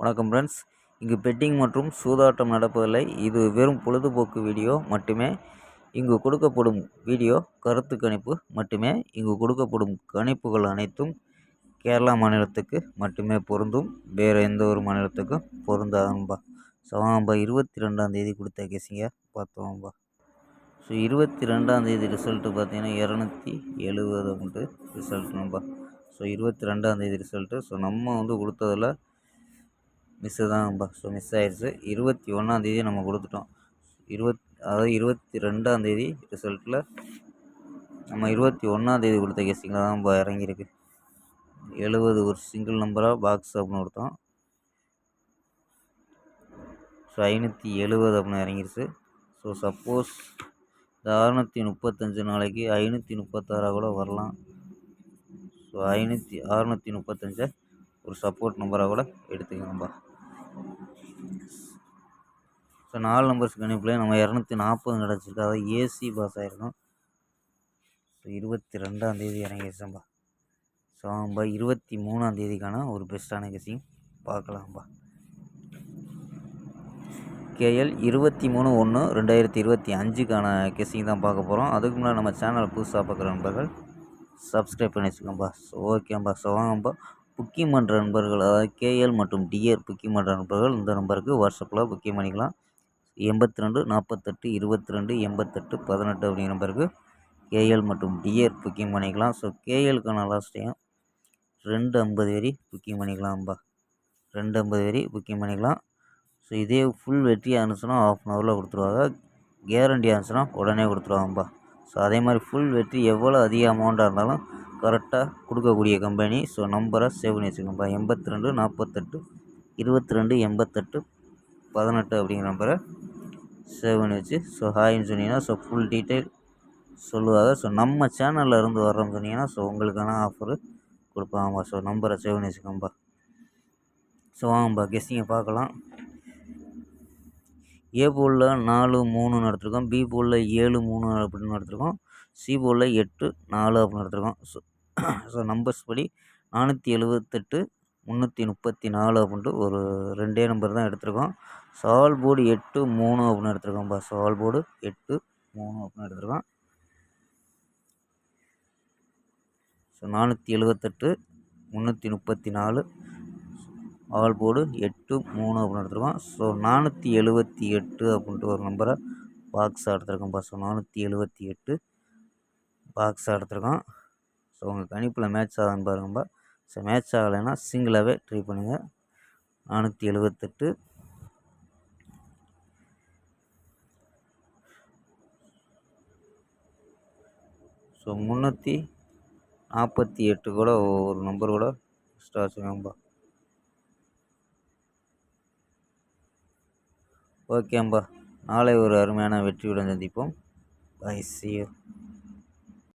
வணக்கம் ஃப்ரெண்ட்ஸ். இங்கு பெட்டிங் மற்றும் சூதாட்டம் நடப்பதில்லை. இது வெறும் பொழுதுபோக்கு வீடியோ மட்டுமே. இங்கு கொடுக்கப்படும் வீடியோ கருத்து கணிப்பு மட்டுமே. இங்கு கொடுக்கப்படும் கணிப்புகள் அனைத்தும் கேரளா மாநிலத்துக்கு மட்டுமே பொருந்தும். வேறு எந்த ஒரு மாநிலத்துக்கும் பொருந்தாதும்பா. ஸோ 22ஆம் கொடுத்த கேசிங்க பார்த்தோம்பா. ஸோ 22ஆம் ரிசல்ட்டு பார்த்தீங்கன்னா 270 அப்படின்ட்டு ரிசல்ட்னும்பா. ஸோ 22ஆம் ரிசல்ட்டு. ஸோ நம்ம கொடுத்ததில் மிஸ்ஸு தான்ப்பா. ஸோ மிஸ் ஆயிடுச்சு. 21ஆம் நம்ம கொடுத்துட்டோம். அதாவது 22ஆம் ரிசல்ட்டில் நம்ம 21ஆம் கொடுத்த கெஸ்ஸிங்கில் தான்ப்பா இறங்கியிருக்கு. 70 ஒரு சிங்கிள் நம்பராக பாக்ஸ் அப்படின்னு கொடுத்தோம். ஸோ 570 அப்படின்னு இறங்கிருச்சு. ஸோ சப்போஸ் இந்த 635 நாளைக்கு 536 கூட வரலாம். ஸோ 635 ஒரு சப்போர்ட் நம்பராக கூட எடுத்துக்கணும்பா. ஸோ 4 நம்பர்ஸ் கணிப்பில் நம்ம 240 கிடச்சிருக்கு. அதாவது ஏசி பாஸ் ஆகிருக்கும். ஸோ 22ஆம் இறங்கிடுச்சம்பா. ஸோ நம்ம 23ஆம் ஒரு பெஸ்ட்டான கெஸ்ஸிங் பார்க்கலாம்பா. கேஎல் 23/1/2025 கெஸ்ஸிங் தான் பார்க்க போகிறோம். அதுக்கு முன்னாடி நம்ம சேனலை புதுசாக பார்க்குற நண்பர்கள் சப்ஸ்கிரைப் பண்ணி வச்சுக்கோம்பா. ஸோ ஓகேம்பா. ஸோ வாங்கப்பா. புக்கிங் பண்ணுற நண்பர்கள், அதாவது கேஎல் மற்றும் டிஆர் புக்கிங் பண்ணுற நண்பர்கள் இந்த நம்பருக்கு வாட்ஸ்அப்பில் புக்கிங் பண்ணிக்கலாம். 82 48 22 88 18 அப்படிங்கிற நம்பருக்கு கேஎல் மற்றும் டிஆர் புக்கிங் பண்ணிக்கலாம். ஸோ கேஎலுக்கான லாஸ்ட் டைம் 250 வரி புக்கிங் பண்ணிக்கலாம்பா. 250 வரி புக்கிங் பண்ணிக்கலாம். ஸோ இதே ஃபுல் வெற்றியாக இருந்துச்சுன்னா ½ அன் ஹவரில் கொடுத்துருவாங்க. கேரண்டியாக இருந்துச்சுன்னா உடனே கொடுத்துருவாங்கப்பா. ஸோ அதே மாதிரி ஃபுல் வெற்றி எவ்வளோ அதிக அமௌண்ட்டாக இருந்தாலும் கரெக்டாக கொடுக்கக்கூடிய கம்பெனி. ஸோ நம்பரை சேவ் பண்ணி வச்சுக்கோங்கப்பா. 82 48 22 88 18 அப்படிங்கிற நம்பரை சேவ் பண்ணி வச்சு ஸோ ஹாய்ன்னு சொன்னீங்கன்னா ஸோ ஃபுல் டீட்டெயில் சொல்லுவாங்க. ஸோ நம்ம சேனலில் இருந்து வர்றோம்னு சொன்னீங்கன்னா ஸோ உங்களுக்கான ஆஃபரு கொடுப்பாங்கப்பா. ஸோ நம்பரை சேவ் பண்ணி வச்சுக்கோங்கப்பா. ஸோ வாங்கப்பா கெஸ்ஸிங்கை பார்க்கலாம். ஏ போலில் 4-3 எடுத்திருக்கோம். பி போலில் 7-3 அப்படின்னு எடுத்திருக்கோம். சி போலில் 8-4 அப்படின்னு எடுத்திருக்கோம். ஸோ நம்பர்ஸ் படி 478 334 அப்படின்ட்டு ஒரு 2 நம்பர் தான் எடுத்திருக்கோம். சால் போர்டு 8-3 அப்படின்னு எடுத்திருக்கோம்ப்பா. சால் போர்டு 8-3 அப்படின்னு எடுத்திருக்கோம். ஸோ 478 334 ஆல் போர்டு 8-3 அப்படின்னு எடுத்திருக்கோம். ஸோ 478 அப்படின்ட்டு ஒரு நம்பரை பாக்ஸாக எடுத்திருக்கோம்ப்பா. ஸோ 478 பாக்ஸாக எடுத்திருக்கோம். ஸோ உங்கள் கணிப்பில் மேட்ச் ஆகுதுன்னு பாருங்கப்பா. ஸோ மேட்ச் ஆகலைன்னா சிங்கிளாகவே ட்ரை பண்ணுங்கள். 478 ஸோ 348 கூட ஒரு நம்பர் கூட எக்ஸ்ட்ரா வச்சுக்கோங்கப்பா. ஓகேம்பா. நாளை ஒரு அருமையான வெற்றியுடன் சந்திப்போம். Bye, see you.